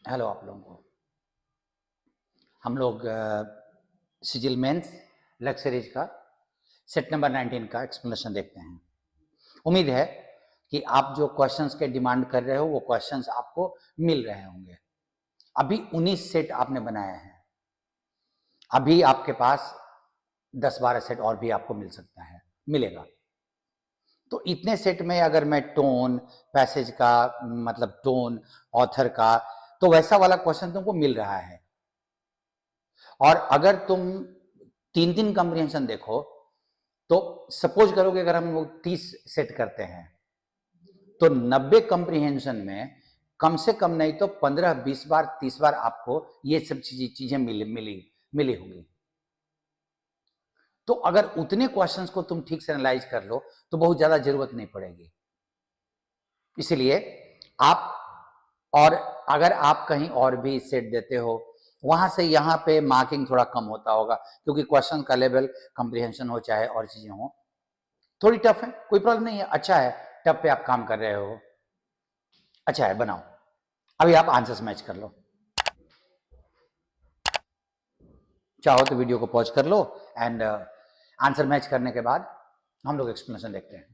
Hello आप लोगों को। हम लोग सिजिल मेंस लक्सरीज का सेट नंबर 19 का एक्सप्लेनेशन देखते हैं। उम्मीद है कि आप जो क्वेश्चंस के डिमांड कर रहे हो वो क्वेश्चंस आपको मिल रहे होंगे। अभी 19 सेट आपने बनाया है, अभी आपके पास 10-12 सेट और भी आपको मिल सकता है, मिलेगा। तो इतने सेट में अगर मैं टोन, पैसेज का मतलब टोन, ऑथर का, तो वैसा वाला क्वेश्चन तुमको मिल रहा है। और अगर तुम 3 कंप्रीहेंशन देखो तो सपोज करो कि अगर हम लोग 30 सेट करते हैं तो 90 कंप्रीहेंशन में कम से कम नहीं तो 15-20 बार 30 बार आपको ये सब चीजें मिली होंगी। तो अगर उतने क्वेश्चंस को तुम ठीक से एनालाइज कर लो तो बहुत ज्यादा जरूरत नहीं पड़ेगी। इसलिए आप, और अगर आप कहीं और भी सेट देते हो वहां से यहाँ पे मार्किंग थोड़ा कम होता होगा, क्योंकि क्वेश्चन का लेवल कंप्रीहेंशन हो चाहे और चीजें हो थोड़ी टफ है, कोई प्रॉब्लम नहीं है, अच्छा है, टफ पे आप काम कर रहे हो, अच्छा है, बनाओ। अभी आप आंसर्स मैच कर लो, चाहो तो वीडियो को पॉज कर लो एंड आंसर मैच करने के बाद हम लोग एक्सप्लेनेशन देखते हैं।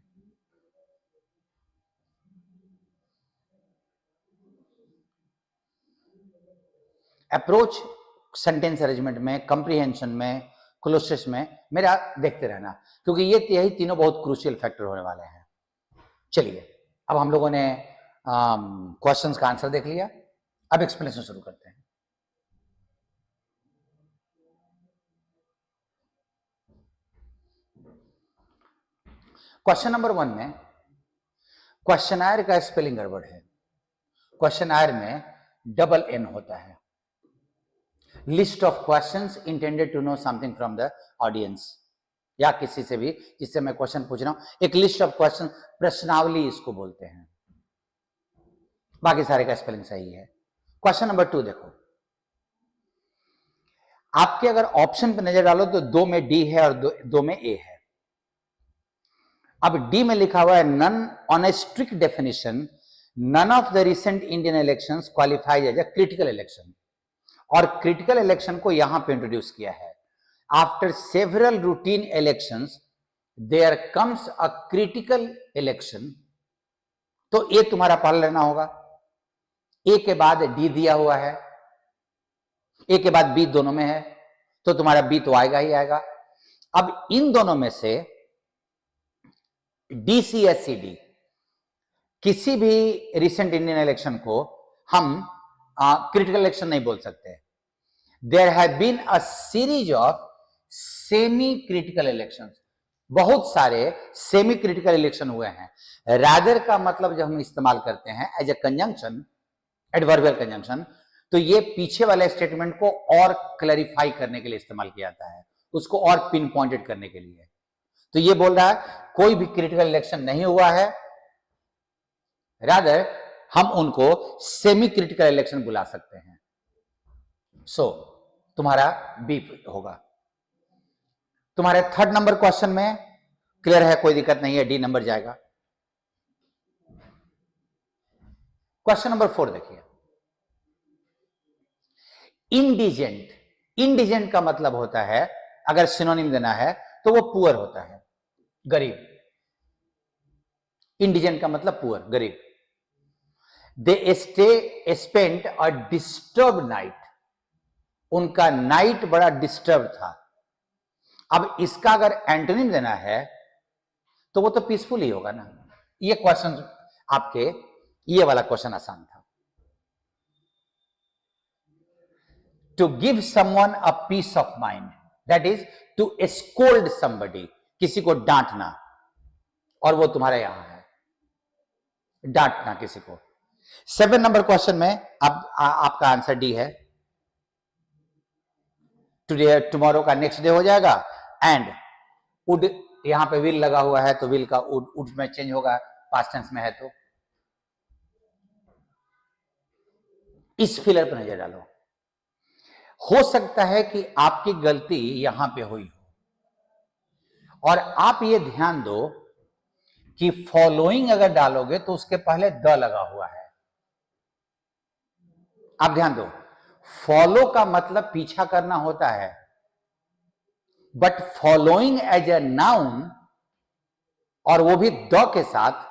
अप्रोच सेंटेंस अरेंजमेंट में, कंप्रीहेंशन में, क्लोसेस में मेरा देखते रहना, क्योंकि यही तीनों बहुत क्रूशियल फैक्टर होने वाले हैं। चलिए, अब हम लोगों ने क्वेश्चंस का आंसर देख लिया, अब एक्सप्लेनेशन शुरू करते हैं। क्वेश्चन नंबर 1 में क्वेश्चनायर का स्पेलिंग गड़बड़ है। क्वेश्चनायर में डबल एन होता है। List of questions intended to know something from the audience, या किसी से भी जिससे मैं क्वेश्चन पूछ रहा हूं, एक लिस्ट ऑफ क्वेश्चन, प्रश्नावली इसको बोलते हैं। बाकी सारे का स्पेलिंग सही है। क्वेश्चन नंबर 2 देखो, आपके अगर ऑप्शन पर नजर डालो तो 2 में डी है और 2 में ए है। अब डी में लिखा हुआ है none on a strict definition none of the recent Indian elections qualifies as a critical election, और क्रिटिकल इलेक्शन को यहां पे इंट्रोड्यूस किया है। After several routine elections there comes a critical election, तो ए तुम्हारा पाल लेना होगा। ए के बाद डी दिया हुआ है, ए के बाद बी दोनों में है, तो तुम्हारा बी तो आएगा ही आएगा। अब इन दोनों में से डीसीएससीडी, किसी भी रिसेंट इंडियन इलेक्शन को हम क्रिटिकल इलेक्शन नहीं बोल सकते। There have been a series of semi critical elections, बहुत सारे सेमी क्रिटिकल इलेक्शन हुए हैं। रादर का मतलब जब हम इस्तेमाल करते हैं as a conjunction, adverbial conjunction, तो ये पीछे वाले स्टेटमेंट को और क्लैरिफाई करने के लिए इस्तेमाल किया जाता है, उसको और पिन पॉइंटेड करने के लिए। तो ये बोल रहा है कोई भी क्रिटिकल इलेक्शन नहीं हुआ है, रादर हम उनको सेमी क्रिटिकल इलेक्शन बुला सकते हैं। सो तुम्हारा बी होगा। तुम्हारे 3rd नंबर क्वेश्चन में क्लियर है, कोई दिक्कत नहीं है, डी नंबर जाएगा। क्वेश्चन नंबर 4 देखिए, इंडिजेंट। इंडिजेंट का मतलब होता है, अगर सिनोनिम देना है तो वो पुअर होता है, गरीब। इंडिजेंट का मतलब पुअर, गरीब। They spent a disturb night, उनका नाइट बड़ा डिस्टर्ब था। अब इसका अगर एंटोनिम देना है तो वो तो पीसफुल ही होगा ना। ये क्वेश्चन आपके, ये वाला क्वेश्चन आसान था। To give someone a piece of mind, that is to scold somebody, किसी को डांटना, और वो तुम्हारा यहां है, डांटना किसी को। 7 नंबर क्वेश्चन में अब आपका आंसर डी है। टुडे टुमारो का नेक्स्ट डे हो जाएगा, एंड वुड, यहां पे विल लगा हुआ है तो विल का वुड में चेंज होगा, पास्ट टेंस में है तो। इस फिलर पर नजर डालो, हो सकता है कि आपकी गलती यहां पे हुई हो, और आप ये ध्यान दो कि फॉलोइंग अगर डालोगे तो उसके पहले द लगा हुआ है। आप ध्यान दो, फॉलो का मतलब पीछा करना होता है, but following as a noun, और वो भी द के साथ,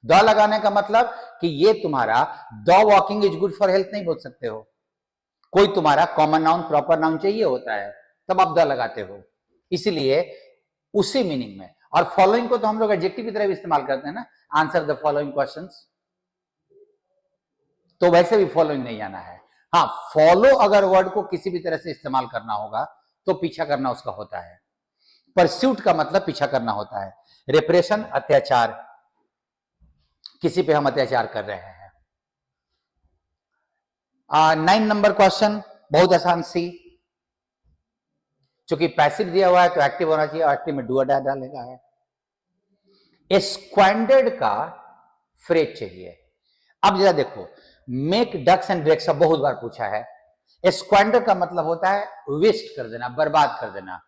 द लगाने का मतलब कि ये तुम्हारा the walking is good for health नहीं बोल सकते हो, कोई तुम्हारा कॉमन नाउन प्रॉपर नाउन चाहिए होता है, तब आप द लगाते हो, इसलिए उसी मीनिंग में। और फॉलोइंग को तो हम लोग एडजेक्टिव की तरह भी इस्तेमाल करते हैं ना, आंसर द फॉलोइंग क्वेश्चंस, तो वैसे भी फॉलोइंग नहीं जाना है। हाँ, फॉलो अगर वर्ड को किसी भी तरह से इस्तेमाल करना होगा तो पीछा करना उसका होता है। परस्यूट का मतलब पीछा करना होता है। रेप्रेशन, अत्याचार, किसी पे हम अत्याचार कर रहे हैं। 9 नंबर क्वेश्चन बहुत आसान सी, चूंकि पैसिव दिया हुआ है तो एक्टिव होना चाहिए, एक्टिव में डू डालेगा है। स्क्वांडर्ड का फ्रेज चाहिए। अब जरा देखो, मेक डक्स एंड ब्रेक्स बहुत बार पूछा है। स्क्वांडर का मतलब होता है वेस्ट कर देना, बर्बाद कर देना,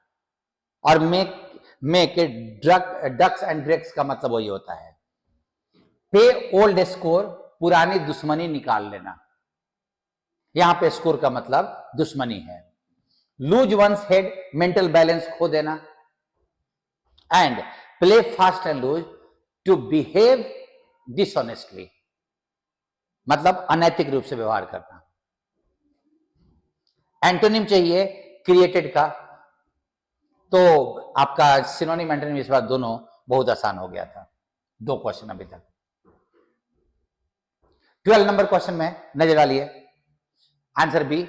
और मेक डक्स एंड ब्रेक्स का मतलब वही होता है पे ओल्ड स्कोर, पुरानी दुश्मनी निकाल लेना। यहां पे स्कोर का मतलब दुश्मनी है। Lose one's head, mental balance खो देना। And play fast and loose, to behave dishonestly, मतलब अनैतिक रूप से व्यवहार करना। एंटोनिम चाहिए क्रिएटेड का, तो आपका सिनोनिम एंटोनिम इस बार दोनों बहुत आसान हो गया था। 2 क्वेश्चन अभी तक। 12 नंबर क्वेश्चन में नजर डालिए, आंसर बी।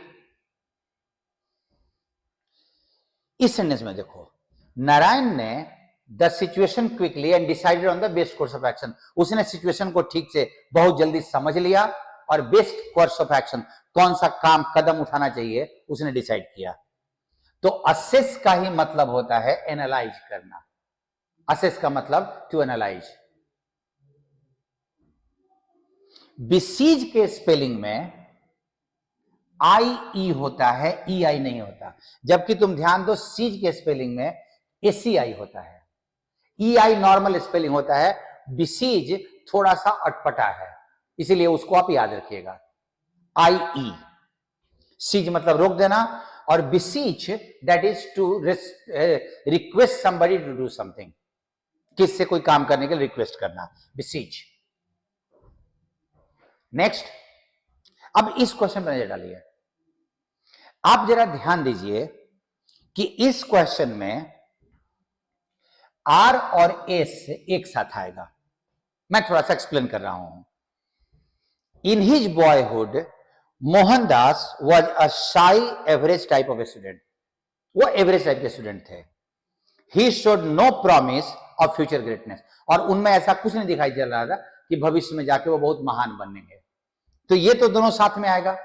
इस सेंटेंस में देखो, नारायण ने the situation quickly and decided on the best course of action, उसने सिचुएशन को ठीक से बहुत जल्दी समझ लिया और बेस्ट कोर्स ऑफ एक्शन, कौन सा काम कदम उठाना चाहिए, उसने डिसाइड किया। तो असेस का ही मतलब होता है एनालाइज करना। असेस का मतलब टू एनालाइज। बिसीज के स्पेलिंग में आई ई होता है, ई आई नहीं होता, जबकि तुम ध्यान दो सीज के स्पेलिंग में एसी आई होता है, ई आई नॉर्मल स्पेलिंग होता है, बिसीज थोड़ा सा अटपटा है, इसीलिए उसको आप याद रखिएगा। आई ई, सीज मतलब रोक देना, और beseech that is to request somebody to do something, किससे कोई काम करने के लिए रिक्वेस्ट करना, बिसीच। नेक्स्ट, अब इस क्वेश्चन पर नजर डालिए। आप जरा ध्यान दीजिए कि इस क्वेश्चन में आर और एस एक साथ आएगा। मैं थोड़ा सा एक्सप्लेन कर रहा हूं। In his boyhood Mohandas was a shy average type of student, वो एवरेज टाइप के स्टूडेंट थे। He showed no promise of future greatness, और उनमें ऐसा कुछ नहीं दिखाई चल रहा था कि भविष्य में जाके वो बहुत महान बनेंगे। तो ये तो दोनों साथ में आएगा।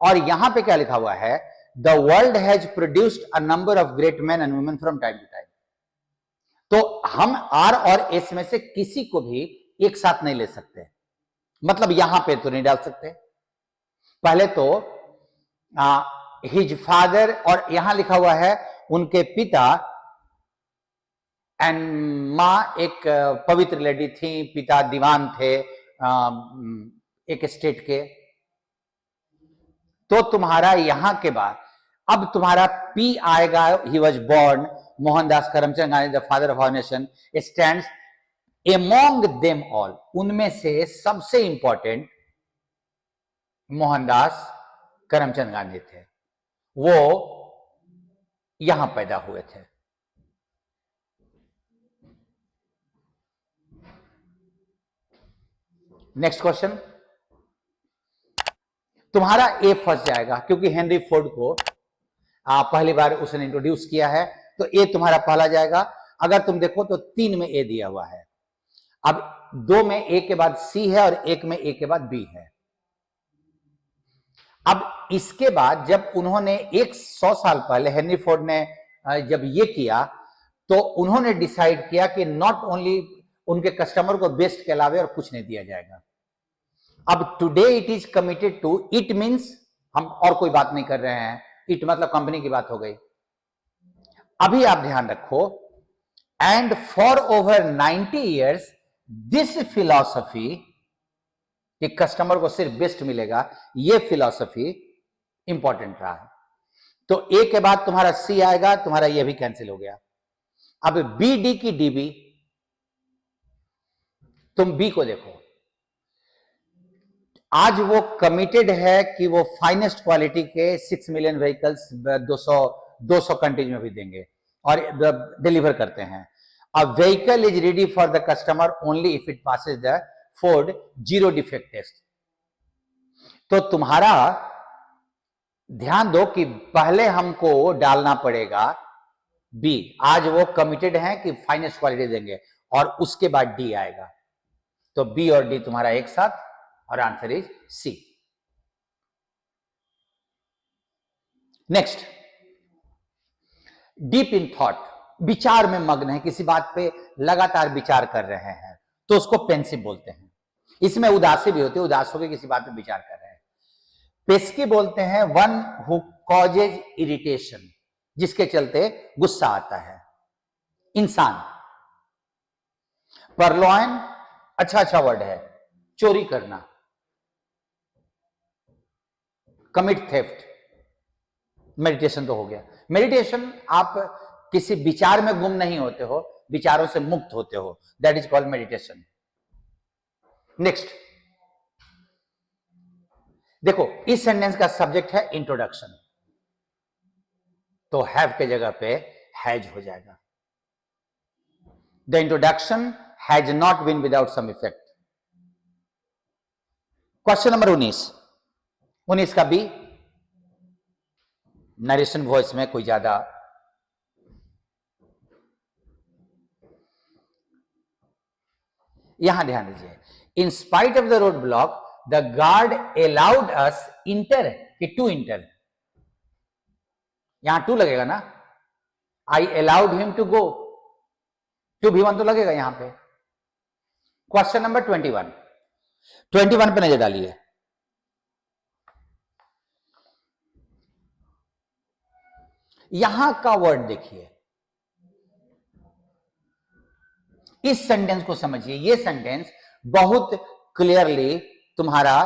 और यहां पे क्या लिखा हुआ है, the world has produced a number of great man and women from time to time. तो हम आर और एस में से किसी को भी एक साथ नहीं ले सकते, मतलब यहां पे तो नहीं डाल सकते। पहले तो हिज फादर, और यहां लिखा हुआ है उनके पिता, एंड मां एक पवित्र लेडी थी, पिता दीवान थे एक स्टेट के। तो तुम्हारा यहां के बाद अब तुम्हारा पी आएगा, he was born Mohandas Karamchand Gandhi the father of our nation stands among them all, उनमें से सबसे इंपॉर्टेंट मोहनदास करमचंद गांधी थे, वो यहां पैदा हुए थे। नेक्स्ट क्वेश्चन, तुम्हारा ए फंस जाएगा, क्योंकि हेनरी फोर्ड को पहली बार उसने इंट्रोड्यूस किया है, तो ए तुम्हारा पहला जाएगा। अगर तुम देखो तो 3 में ए दिया हुआ है, अब 2 में ए के बाद सी है और 1 में ए के बाद बी है। अब इसके बाद जब उन्होंने 100 साल पहले हेनरी फोर्ड ने जब ये किया, तो उन्होंने डिसाइड किया कि नॉट ओनली उनके कस्टमर को बेस्ट के अलावे और कुछ नहीं दिया जाएगा। अब today it is committed to, it means हम और कोई बात नहीं कर रहे हैं, इट मतलब कंपनी की बात हो गई। अभी आप ध्यान रखो, and for over 90 years this philosophy कि कस्टमर को सिर्फ बेस्ट मिलेगा, ये फिलॉसफी इंपॉर्टेंट रहा है। तो ए के बाद तुम्हारा सी आएगा, तुम्हारा ये भी कैंसिल हो गया। अब बी डी की डीबी, तुम बी को देखो, आज वो कमिटेड है कि वो फाइनेस्ट क्वालिटी के 6 मिलियन व्हीकल्स 200 कंट्रीज में भी देंगे और डिलीवर करते हैं। A vehicle is ready for the customer only if it passes the Ford zero defect test. तो तुम्हारा ध्यान दो कि पहले हमको डालना पड़ेगा बी, आज वो कमिटेड है कि फाइनेस्ट क्वालिटी देंगे, और उसके बाद डी आएगा। तो बी और डी तुम्हारा एक साथ, और answer is C. Next, deep in thought, विचार में मग्न है, किसी बात पे लगातार विचार कर रहे हैं, तो उसको पेंसिव बोलते हैं। इसमें उदासी भी होती है, उदास होकर किसी बात पे विचार कर रहे हैं। पेस्की बोलते हैं वन हु कॉजेज इरिटेशन, जिसके चलते गुस्सा आता है। इंसान, परलॉयन अच्छा वर्ड है, चोरी करना, कमिट थेफ्ट। मेडिटेशन तो हो गया। मेडिटेशन, आप किसी विचार में गुम नहीं होते हो, विचारों से मुक्त होते हो, that is called meditation. Next देखो, इस सेंटेंस का सब्जेक्ट है इंट्रोडक्शन, तो हैव के जगह पे हैज हो जाएगा। The introduction has not been without some effect. Question number 19 का बी, नरेशन वॉइस में कोई ज्यादा यहां ध्यान दीजिए। In spite of the road block the guard allowed us enter, कि टू इंटर, यहां टू लगेगा ना, I allowed him to go, to भी वन तो लगेगा यहां पे। क्वेश्चन नंबर 21 पे नजर डालिए। यहां का वर्ड देखिए, इस सेंटेंस को समझिए। ये सेंटेंस बहुत क्लियरली तुम्हारा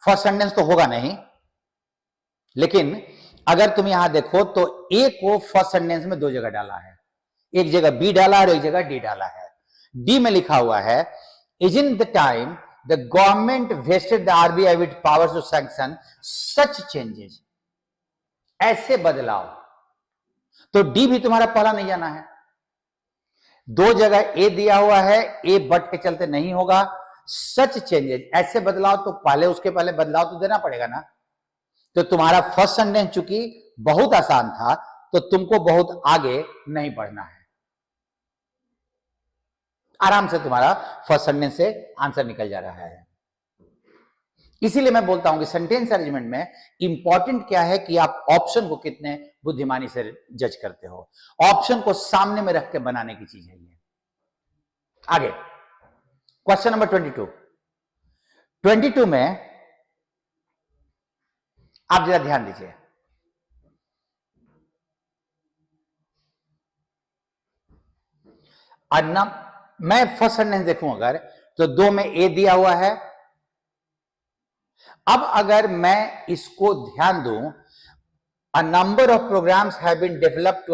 फर्स्ट सेंटेंस तो होगा नहीं, लेकिन अगर तुम यहां देखो तो ए को फर्स्ट सेंटेंस में 2 जगह डाला है, एक जगह बी डाला और एक जगह डी डाला है। डी में लिखा हुआ है is in the time the government vested the RBI with powers to sanction such changes, ऐसे बदलाव। तो डी भी तुम्हारा पहला नहीं जाना है। 2 जगह ए दिया हुआ है, ए बट के चलते नहीं होगा। सच चेंजेस, ऐसे बदलाव, तो पहले उसके पहले बदलाव तो देना पड़ेगा ना। तो तुम्हारा फर्स्ट सेंटेंस चूंकि बहुत आसान था, तो तुमको बहुत आगे नहीं बढ़ना है, आराम से तुम्हारा फर्स्ट सेंटेंस से आंसर निकल जा रहा है। इसीलिए मैं बोलता हूं कि सेंटेंस अरेंजमेंट में इंपॉर्टेंट क्या है कि आप ऑप्शन को कितने बुद्धिमानी से जज करते हो। ऑप्शन को सामने में रख के बनाने की चीज है ये। आगे क्वेश्चन नंबर 22 में आप जरा ध्यान दीजिए। मैं फर्स्ट सेंटेंस देखूं अगर, तो 2 में ए दिया हुआ है। अब अगर मैं इसको ध्यान दूं, a number of programs have been developed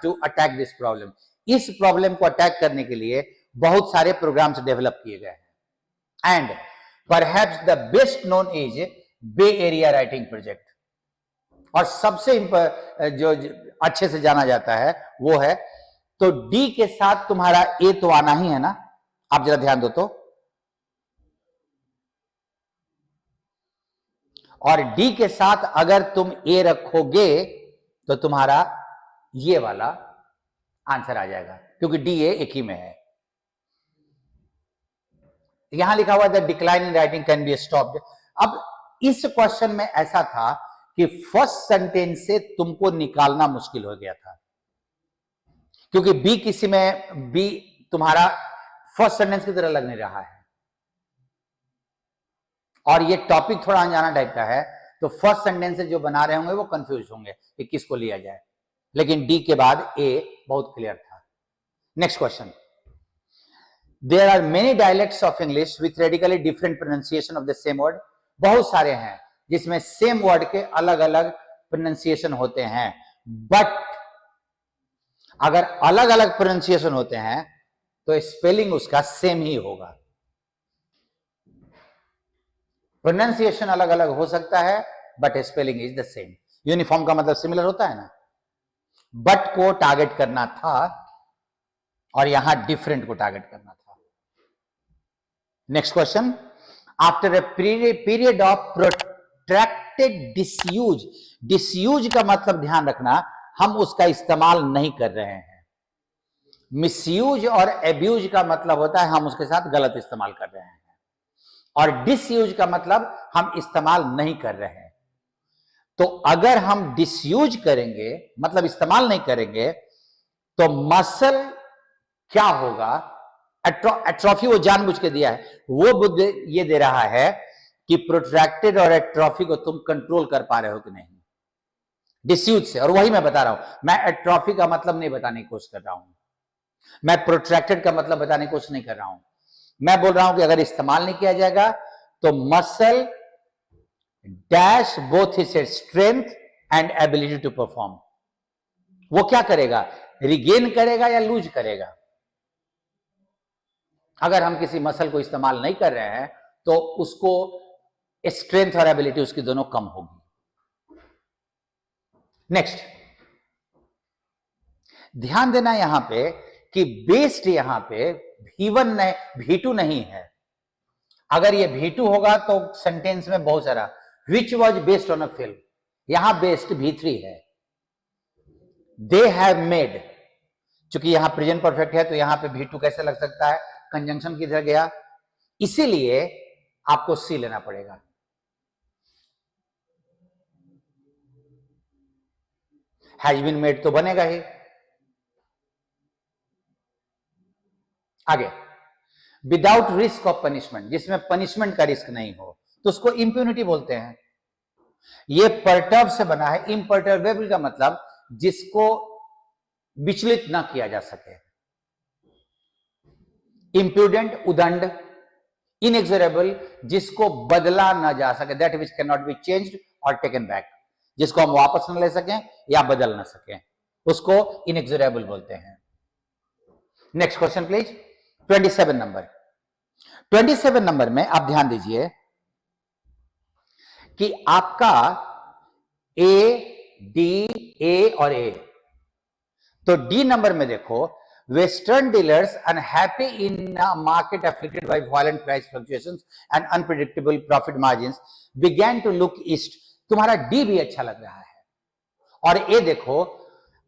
to attack this problem, इस प्रॉब्लम को अटैक करने के लिए बहुत सारे प्रोग्राम्स डेवलप किए गए हैं। And perhaps the best known is Bay Area Writing Project, और सबसे जो अच्छे से जाना जाता है वो है। तो डी के साथ तुम्हारा ए तो आना ही है ना, आप जरा ध्यान दो तो, और डी के साथ अगर तुम ए रखोगे तो तुम्हारा ये वाला आंसर आ जाएगा, क्योंकि डी ए एक ही में है। यहां लिखा हुआ the decline in writing can be stopped. अब इस क्वेश्चन में ऐसा था कि फर्स्ट सेंटेंस से तुमको निकालना मुश्किल हो गया था, क्योंकि बी तुम्हारा फर्स्ट सेंटेंस की तरह लग नहीं रहा है, और ये टॉपिक थोड़ा अनजाना टाइप का है, तो फर्स्ट सेंटेंस से जो बना रहे होंगे वो कंफ्यूज होंगे कि किसको लिया जाए, लेकिन डी के बाद ए बहुत क्लियर था। Next question, there are many dialects of English with radically different pronunciation of the same word. बहुत सारे हैं जिसमें सेम वर्ड के अलग अलग प्रोनाउंसिएशन होते हैं, बट अगर अलग अलग प्रोनाउंसिएशन होते हैं तो स्पेलिंग उसका सेम ही होगा। प्रोनाउंसिएशन अलग अलग हो सकता है but spelling is the same. Uniform का मतलब सिमिलर होता है ना। बट को टारगेट करना था और यहां डिफरेंट को टारगेट करना था। Next question, after a period of protracted disuse. Disuse का मतलब ध्यान रखना, हम उसका इस्तेमाल नहीं कर रहे हैं। मिसयूज और एब्यूज का मतलब होता है हम उसके साथ गलत इस्तेमाल कर रहे हैं, और डिसयूज का मतलब हम इस्तेमाल नहीं कर रहे हैं। तो अगर हम डिसयूज करेंगे मतलब इस्तेमाल नहीं करेंगे तो मसल क्या होगा, एट्रोफी वो जानबूझ के दिया है, वो बुद्ध ये दे रहा है कि प्रोट्रैक्टेड और एट्रोफी को तुम कंट्रोल कर पा रहे हो कि नहीं डिसयूज से। और वही मैं बता रहा हूं, मैं एट्रोफी का मतलब नहीं बताने की कोशिश कर रहा हूं, मैं प्रोट्रैक्टेड का मतलब बताने की कोशिश नहीं कर रहा हूं। मैं बोल रहा हूं कि अगर इस्तेमाल नहीं किया जाएगा तो muscle dash both his strength and ability to perform. वो क्या करेगा, रिगेन करेगा या लूज करेगा। अगर हम किसी मसल को इस्तेमाल नहीं कर रहे हैं तो उसको स्ट्रेंथ और एबिलिटी उसकी दोनों कम होगी। नेक्स्ट, ध्यान देना यहां पे कि बेस्ड यहां पे V1 V2 नहीं है। अगर ये V2 होगा तो सेंटेंस में बहुत सारा which was based on a film, यहां बेस्ड V3 है। दे हैव मेड, चूंकि यहां प्रेजेंट परफेक्ट है तो यहां पे V2 कैसे लग सकता है, कंजंक्शन किधर गया, इसीलिए आपको सी लेना पड़ेगा। हैज बीन मेड तो बनेगा ही। आगे, विदाउट रिस्क ऑफ पनिशमेंट, जिसमें पनिशमेंट का रिस्क नहीं हो तो उसको इंप्यूनिटी बोलते हैं। ये परटर्ब से बना है। इम्पर्टर्बेबल का मतलब जिसको विचलित ना किया जा सके। इंप्यूडेंट उदंड, इनएक्सोरेबल जिसको बदला ना जा सके, that which can not be changed और टेकन बैक, जिसको हम वापस न ले सकें या बदल ना सकें, उसको इनएक्सोरेबल बोलते हैं। Next question please, 27 number. 27 number में आप ध्यान दीजिए कि आपका ए डी ए और ए, तो डी नंबर में देखो, western dealers unhappy in market afflicted by violent price fluctuations and unpredictable profit margins began to look east. तुम्हारा डी भी अच्छा लग रहा है। और ए देखो,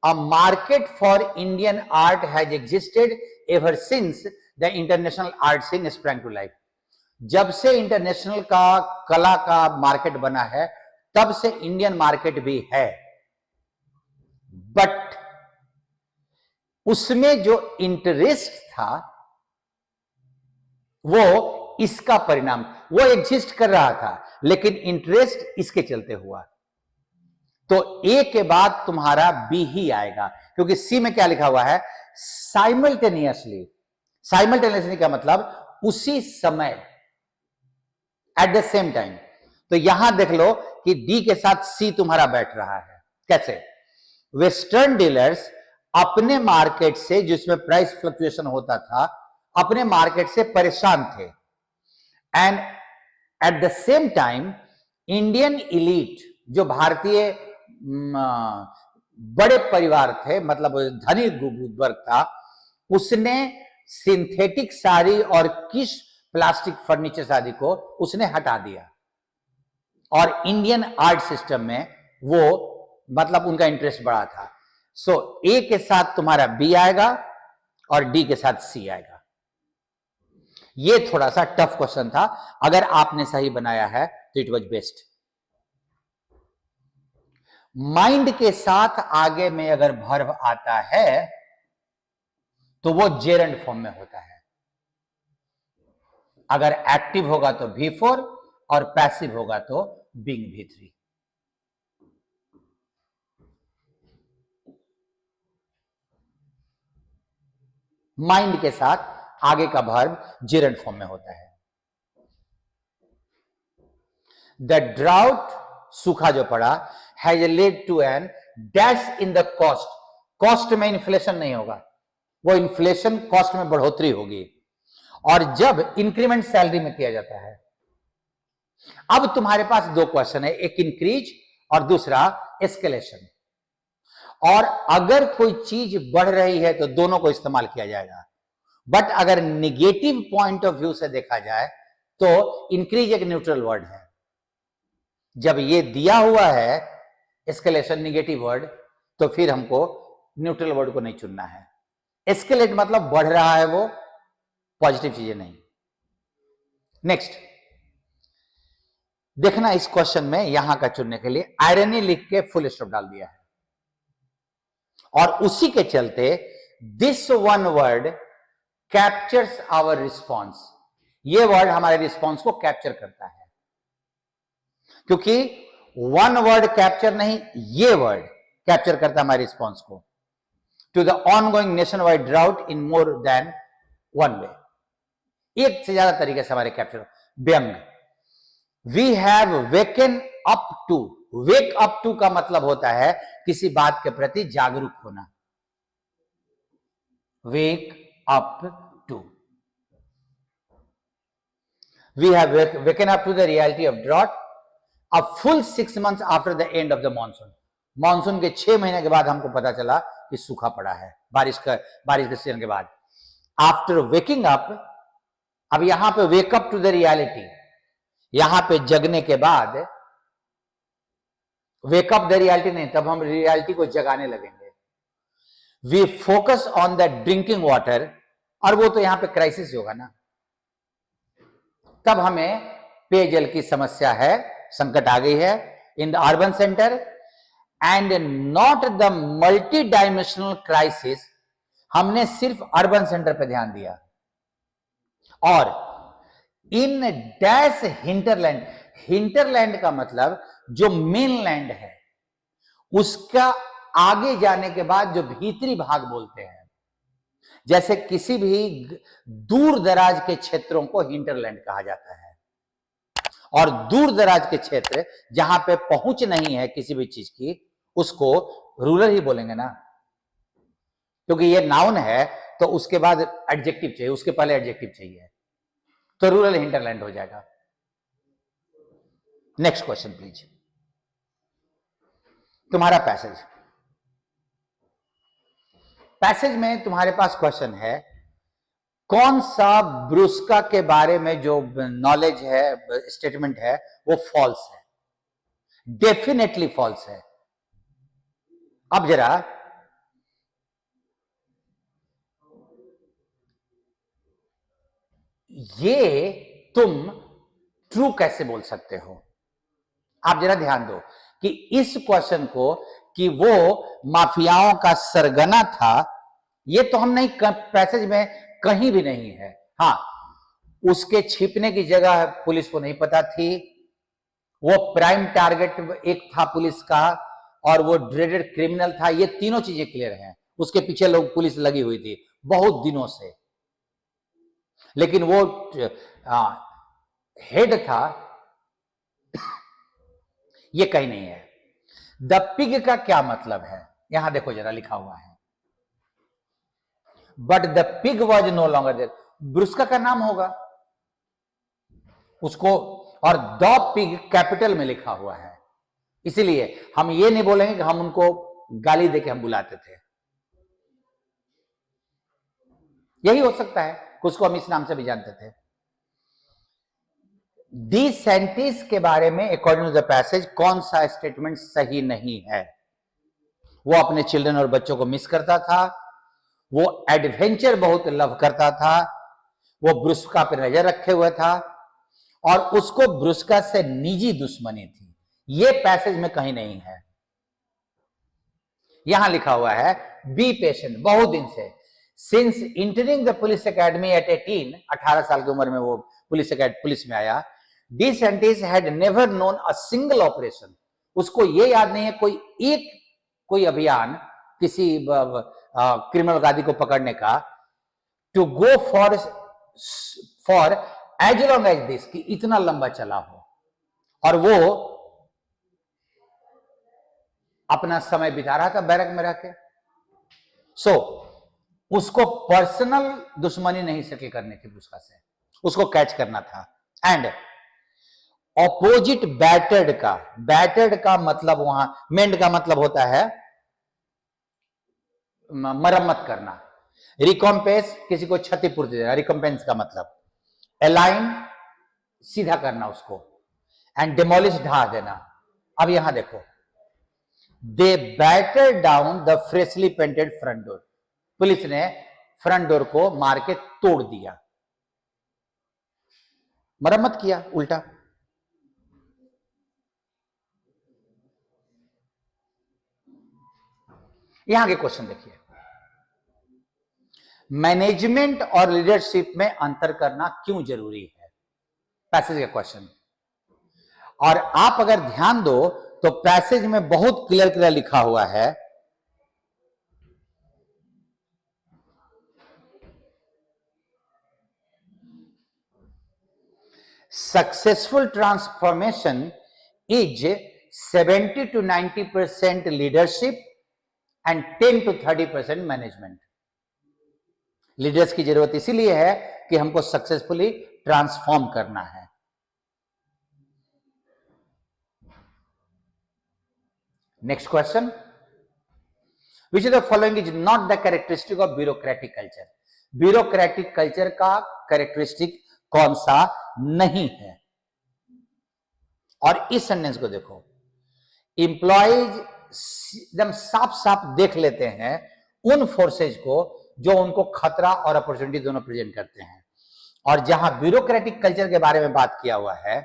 a market for Indian art has existed ever since the international art scene sprang to life. जब से इंटरनेशनल का कला का मार्केट बना है तब से इंडियन मार्केट भी है, बट उसमें जो इंटरेस्ट था वो इसका परिणाम, वो एग्जिस्ट कर रहा था लेकिन इंटरेस्ट इसके चलते हुआ। तो ए के बाद तुम्हारा बी ही आएगा, क्योंकि सी में क्या लिखा हुआ है, साइमल्टेनियसली। साइमल्टेनियसली का मतलब उसी समय, एट द सेम टाइम। तो यहां देख लो कि डी के साथ सी तुम्हारा बैठ रहा है। कैसे, वेस्टर्न डीलर्स अपने मार्केट से, जिसमें प्राइस फ्लक्चुएशन होता था, अपने मार्केट से परेशान थे। And at the same time Indian elite, जो भारतीय बड़े परिवार थे, मतलब धनी वर्ग था, उसने सिंथेटिक साड़ी और किस प्लास्टिक फर्नीचर आदि को उसने हटा दिया, और इंडियन आर्ट सिस्टम में वो मतलब उनका इंटरेस्ट बढ़ा था। सो ए के साथ तुम्हारा बी आएगा और डी के साथ सी आएगा। ये थोड़ा सा टफ क्वेश्चन था, अगर आपने सही बनाया है तो इट वाज बेस्ट। माइंड के साथ आगे में अगर वर्ब आता है तो वो जेरंड फॉर्म में होता है। अगर एक्टिव होगा तो V4 और पैसिव होगा तो बीइंग V3। माइंड के साथ आगे का वर्ब जेरंड फॉर्म में होता है। द ड्राउट, सूखा जो पड़ा, has led to an dash in the cost. Cost में इन्फ्लेशन नहीं होगा, वो इन्फ्लेशन कॉस्ट में बढ़ोतरी होगी, और जब इंक्रीमेंट सैलरी में किया जाता है। अब तुम्हारे पास दो क्वेश्चन है, एक इंक्रीज और दूसरा एस्केलेशन। और अगर कोई चीज बढ़ रही है तो दोनों को इस्तेमाल किया जाएगा, बट अगर निगेटिव पॉइंट ऑफ व्यू से देखा जाए तो इंक्रीज एक न्यूट्रल वर्ड है। जब ये दिया हुआ है एस्केलेशन निगेटिव वर्ड, तो फिर हमको न्यूट्रल वर्ड को नहीं चुनना है। एस्केलेट मतलब बढ़ रहा है, वो पॉजिटिव चीजें नहीं। नेक्स्ट देखना, इस क्वेश्चन में यहां का चुनने के लिए आयरनी लिख के फुल स्टॉप डाल दिया है, और उसी के चलते this one word captures our response. ये वर्ड हमारे रिस्पॉन्स को कैप्चर करता है, क्योंकि वन वर्ड कैप्चर नहीं, ये वर्ड कैप्चर करता है हमारे रिस्पॉन्स को। To the ongoing nationwide drought in more than one way, एक से ज्यादा तरीके से हमारे कैप्चर। व्यंग, we have waken up to. Wake up to का मतलब होता है किसी बात के प्रति जागरूक होना। Wake up to, we have waken up to the reality of drought a full 6 months after the end of the monsoon. Monsoon के 6 महीने के बाद हमको पता चला कि सूखा पड़ा है, बारिश के सीजन के बाद। आफ्टर वेकिंग अप, अब यहां पे वेकअप टू द रियलिटी, यहां पे जगने के बाद, वेकअप द रियलिटी नहीं, तब हम रियलिटी को जगाने लगेंगे। We focus on the drinking water, और वो तो यहां पे क्राइसिस होगा ना, तब हमें पेयजल की समस्या है, संकट आ गई है in the urban centre, and not the multi dimensional crisis. हमने सिर्फ अर्बन सेंटर पे ध्यान दिया। और इन डैश हिंटरलैंड, हिंटरलैंड का मतलब जो मेनलैंड है उसका आगे जाने के बाद जो भीतरी भाग बोलते हैं, जैसे किसी भी दूर दराज के क्षेत्रों को हिंटरलैंड कहा जाता है। और दूर दराज के क्षेत्र जहां पे पहुंच नहीं है किसी भी चीज की, उसको रूरल ही बोलेंगे ना, क्योंकि ये नाउन है तो उसके बाद एडजेक्टिव चाहिए, उसके पहले एडजेक्टिव चाहिए, तो रूरल हिंटरलैंड हो जाएगा। Next question please. तुम्हारा पैसेज में तुम्हारे पास क्वेश्चन है, कौन सा ब्रुस्का के बारे में जो नॉलेज है, स्टेटमेंट है, वो फॉल्स है, डेफिनेटली फॉल्स है। अब जरा ये तुम ट्रू कैसे बोल सकते हो? आप जरा ध्यान दो कि इस क्वेश्चन को, कि वो माफियाओं का सरगना था, ये तो हम नहीं, पैसेज में कहीं भी नहीं है। हां, उसके छिपने की जगह पुलिस को नहीं पता थी, वो प्राइम टारगेट एक था पुलिस का, और वो ड्रेडेड क्रिमिनल था। ये तीनों चीजें क्लियर हैं। उसके पीछे लोग, पुलिस लगी हुई थी बहुत दिनों से, लेकिन वो हेड था, ये कहीं नहीं है। द पिग का क्या मतलब है, यहां देखो जरा, लिखा हुआ है, but the pig was no longer there. ब्रुस्का का नाम होगा उसको, और द पिग कैपिटल में लिखा हुआ है, इसीलिए हम ये नहीं बोलेंगे कि हम उनको गाली देके हम बुलाते थे। यही हो सकता है, उसको हम इस नाम से भी जानते थे। डी सेंटिस के बारे में अकॉर्डिंग टू द पैसेज कौन सा स्टेटमेंट सही नहीं है? वो अपने चिल्ड्रन और बच्चों को मिस करता था, वो एडवेंचर बहुत लव करता था, वो ब्रुस्का पे नजर रखे हुए था, और उसको ब्रुस्का से निजी दुश्मनी थी। ये पैसेज में कहीं नहीं है। यहां लिखा हुआ है, बी पेशेंट, बहुत दिन से, since entering the police academy at 18 साल की उम्र में वो पुलिस में आया। De Santis had never known a single operation. उसको ये याद नहीं है कोई अभियान किसी क्रिमिनल गादी को पकड़ने का, to go for as long as this, कि इतना लंबा चला हो और वो अपना समय बिता रहा था बैरक में रह के। सो उसको पर्सनल दुश्मनी नहीं सेटल करनी थी बुशरा से, उसको कैच करना था। एंड ऑपोजिट बैटर्ड का मतलब, वहां मेंड का मतलब होता है मरम्मत करना, रिकॉम्पेंस किसी को क्षतिपूर्ति देना, रिकॉम्पेंस का मतलब अलाइन सीधा करना उसको, एंड डिमोलिश ढा देना। अब यहां देखो, they batter down the freshly painted front door, police ने फ्रंट डोर को मार के तोड़ दिया, मरम्मत किया उल्टा। यहां के क्वेश्चन देखिए, मैनेजमेंट और लीडरशिप में अंतर करना क्यों जरूरी है, पैसेज का क्वेश्चन। और आप अगर ध्यान दो तो पैसेज में बहुत क्लियर लिखा हुआ है, successful transformation is 70 to 90% leadership and 10 to 30% management. Leaders की जरूरत इसीलिए है कि हमको सक्सेसफुली ट्रांसफॉर्म करना है। Next question, which of the following is not the characteristic of bureaucratic culture. Bureaucratic culture का कैरेक्टरिस्टिक कौन सा नहीं है? और इस सेंटेंस को देखो, इंप्लॉइज एकदम साफ साफ देख लेते हैं उन फोर्सेज को जो उनको खतरा और अपॉर्चुनिटी दोनों प्रेजेंट करते हैं। और जहां ब्यूरोक्रेटिक कल्चर के बारे में बात किया हुआ है,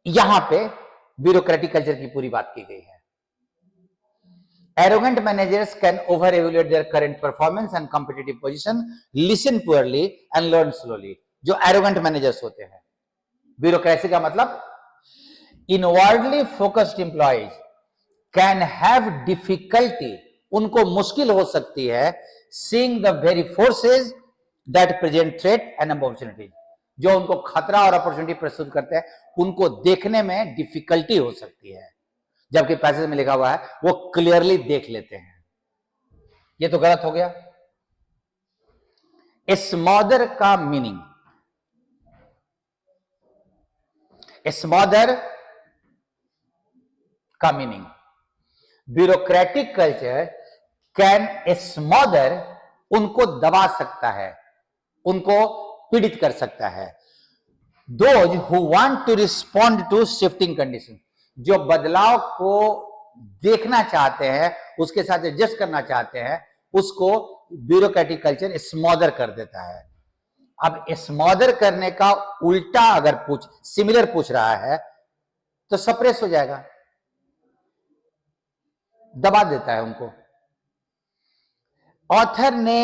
यहां पे ब्यूरोक्रेटिक कल्चर की पूरी बात की गई है। Arrogant managers can over-evaluate their current performance and competitive position, listen poorly and learn slowly. जो arrogant managers होते हैं, ब्यूरोक्रेसी का मतलब inwardly focused employees can have difficulty, उनको मुश्किल हो सकती है seeing the very forces that present threat and opportunity, जो उनको खतरा और अपॉर्चुनिटी प्रस्तुत करते हैं उनको देखने में डिफिकल्टी हो सकती है, जबकि पैसेज में लिखा हुआ है वो क्लियरली देख लेते हैं। ये तो गलत हो गया। स्मॉदर का मीनिंग, स्मॉदर का meaning, bureaucratic culture can smother, उनको दबा सकता है, उनको पीड़ित कर सकता है। Those who want to respond to shifting condition, जो बदलाव को देखना चाहते हैं, उसके साथ एडजस्ट करना चाहते हैं, उसको ब्यूरोक्रेटिक कल्चर स्मॉदर कर देता है। अब स्मॉदर करने का उल्टा अगर सिमिलर पूछ रहा है तो सप्रेस हो जाएगा, दबा देता है उनको। ऑथर ने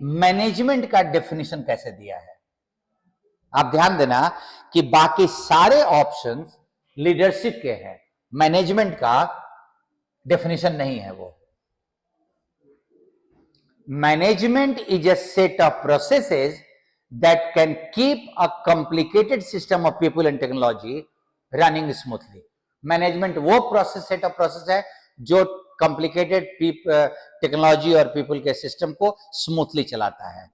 मैनेजमेंट का डेफिनेशन कैसे दिया है? आप ध्यान देना कि बाकी सारे ऑप्शंस लीडरशिप के हैं, मैनेजमेंट का डेफिनेशन नहीं है वो। Management is a set of processes that can keep a complicated system of people and technology running smoothly. Management वो सेट ऑफ प्रोसेस है जो कॉम्प्लिकेटेड टेक्नोलॉजी और पीपल के सिस्टम को स्मूथली चलाता है।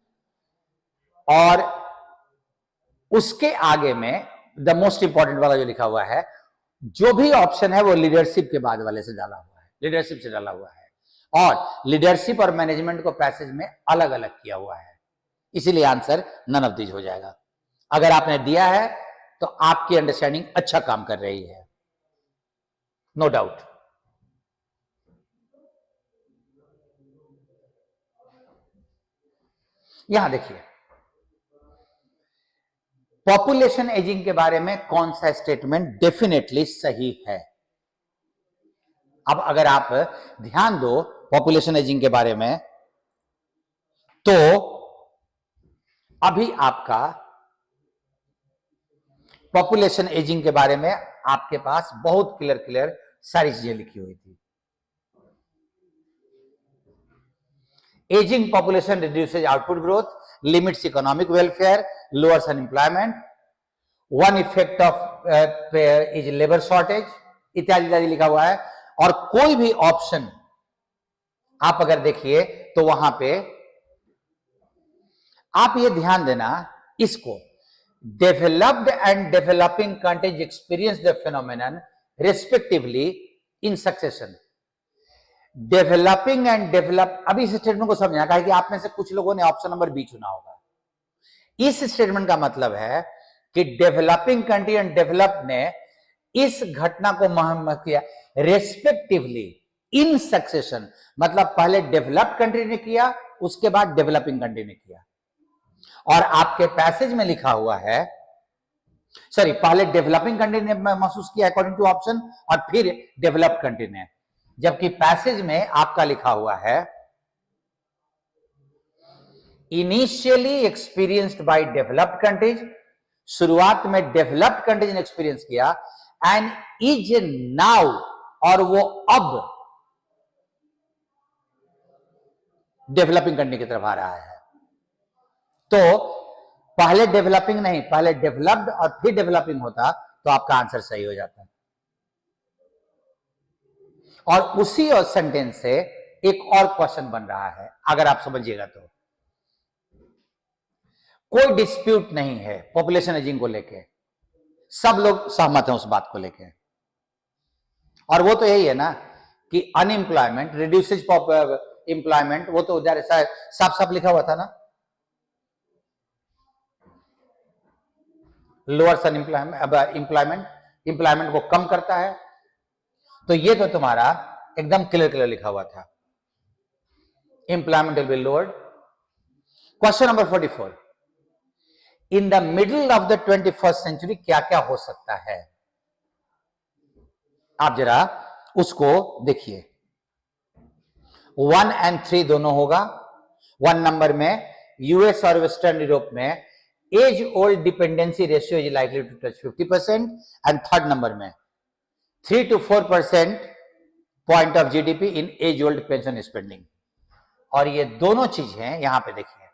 और उसके आगे में द मोस्ट इंपॉर्टेंट वाला जो लिखा हुआ है, जो भी ऑप्शन है वो लीडरशिप के बाद वाले से डाला हुआ है, लीडरशिप से डाला हुआ है, और लीडरशिप और मैनेजमेंट को पैसेज में अलग अलग किया हुआ है, इसीलिए आंसर नन ऑफ दीज हो जाएगा। अगर आपने दिया है तो आपकी अंडरस्टैंडिंग अच्छा काम कर रही है, नो डाउट। यहां देखिए, पॉपुलेशन एजिंग के बारे में कौन सा स्टेटमेंट डेफिनेटली सही है? अब अगर आप ध्यान दो पॉपुलेशन एजिंग के बारे में, तो अभी आपका पॉपुलेशन एजिंग के बारे में आपके पास बहुत क्लियर सारी चीजें लिखी हुई थी। Aging population reduces output growth, limits economic welfare, lowers unemployment. One effect of is labor shortage, इत्यादि इत्यादि लिखा हुआ है। और कोई भी ऑप्शन आप अगर देखिए तो वहां पे आप ये ध्यान देना, इसको developed and developing countries experience the phenomenon respectively in succession. Developing and develop, अभी इस स्टेटमेंट को समझना है कि आप में से कुछ लोगों ने ऑप्शन नंबर बी चुना होगा। इस स्टेटमेंट का मतलब है कि डेवलपिंग कंट्री एंड डेवलप ने इस घटना को महत्व किया रेस्पेक्टिवली इन सक्सेशन, मतलब पहले डेवलप्ड कंट्री ने किया, उसके बाद डेवलपिंग कंट्री ने किया। और आपके पैसेज में लिखा हुआ है, सॉरी, पहले डेवलपिंग कंट्री ने महसूस किया अकॉर्डिंग टू ऑप्शन, और फिर डेवलप्ड कंट्री ने, जबकि पैसेज में आपका लिखा हुआ है initially experienced bye developed countries, शुरुआत में डेवलप्ड कंट्रीज ने एक्सपीरियंस किया, एंड इज नाउ, और वो अब डेवलपिंग कंट्री की तरफ आ रहा है। तो पहले डेवलपिंग नहीं, पहले डेवलप्ड और फिर डेवलपिंग होता तो आपका आंसर सही हो जाता। और उसी और सेंटेंस से एक और क्वेश्चन बन रहा है, अगर आप समझिएगा तो। कोई डिस्प्यूट नहीं है पॉपुलेशन एजिंग को लेके, सब लोग सहमत हैं उस बात को लेके, और वो तो यही है ना कि अनएम्प्लॉयमेंट रिड्यूसेज एम्प्लॉयमेंट, वो तो उधर साफ साफ लिखा हुआ था ना, लोअर्स अनएम्प्लॉयमेंट, एम्प्लॉयमेंट को कम करता है। तो ये तो तुम्हारा एकदम क्लियर लिखा हुआ था, employment will be lowered. Question number 44, in the middle of the 21st century क्या क्या हो सकता है? आप जरा उसको देखिए। 1 और 3 दोनों होगा। 1 नंबर में यूएस और वेस्टर्न यूरोप में age old dependency ratio is likely to touch 50%, and 3rd number में 3 to 4% point of GDP in age old pension spending. और ये दोनों चीज हैं, यहां पे देखिए,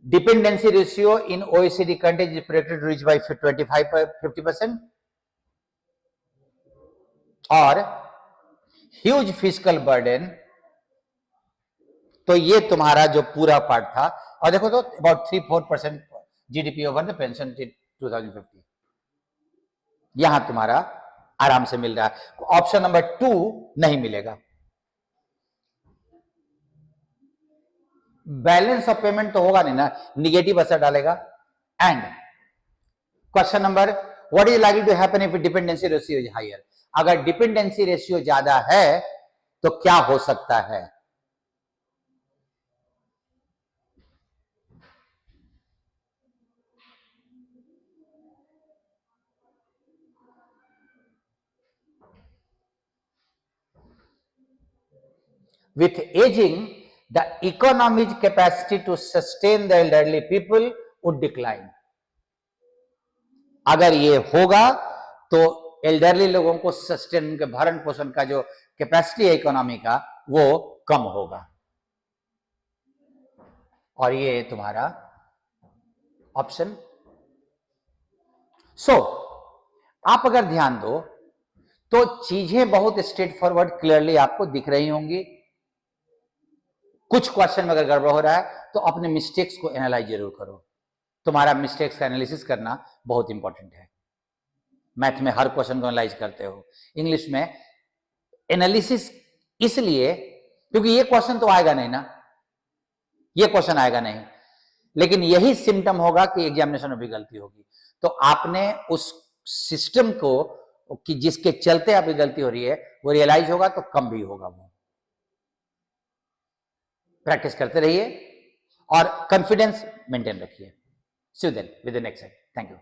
dependency ratio in OECD countries is predicted to reach by 50%, और ह्यूज फिजिकल बर्डन। तो ये तुम्हारा जो पूरा पार्ट था, और देखो तो about 3-4% GDP over the pension till 2050, यहां तुम्हारा आराम से मिल रहा है। ऑप्शन नंबर 2 नहीं मिलेगा। बैलेंस ऑफ पेमेंट तो होगा नहीं ना, निगेटिव असर डालेगा। And question number, what is likely to happen if dependency ratio is higher? अगर डिपेंडेंसी रेशियो ज्यादा है तो क्या हो सकता है? With aging, the economy's capacity to sustain the elderly people would decline. अगर ये होगा तो एल्डरली लोगों को सस्टेन, के भरण पोषण का जो कैपेसिटी है इकोनॉमी का, वो कम होगा। और ये तुम्हारा ऑप्शन। आप अगर ध्यान दो तो चीजें बहुत स्ट्रेट फॉरवर्ड क्लियरली आपको दिख रही होंगी। कुछ क्वेश्चन में अगर गड़बड़ हो रहा है तो अपने मिस्टेक्स को एनालाइज जरूर करो। तुम्हारा मिस्टेक्स का एनालिसिस करना बहुत इंपॉर्टेंट है। मैथ में हर क्वेश्चन को एनालाइज करते हो, इंग्लिश में एनालिसिस इसलिए क्योंकि ये क्वेश्चन तो आएगा नहीं ना, ये क्वेश्चन आएगा नहीं, लेकिन यही सिम्टम होगा कि एग्जामिनेशन में भी गलती होगी। तो आपने उस सिस्टम को कि जिसके चलते आपकी गलती हो रही है वो रियलाइज होगा तो कम भी होगा। वो प्रैक्टिस करते रहिए और कॉन्फिडेंस मेंटेन रखिए। See you then with the next set. Thank you.